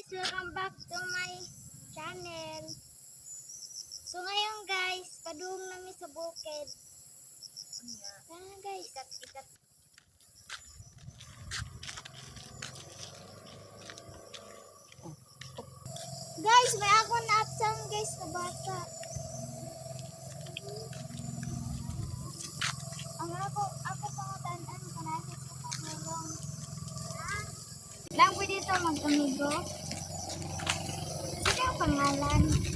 guys! Welcome back to my channel. So ngayon guys, padung namin sa bukid. Tara guys. Ikat. Guys, may ako na absang guys na bata. Ang ako pangatanan ko na sa pagulong. Lang po dito mag-amigo. Sige ang pangalan.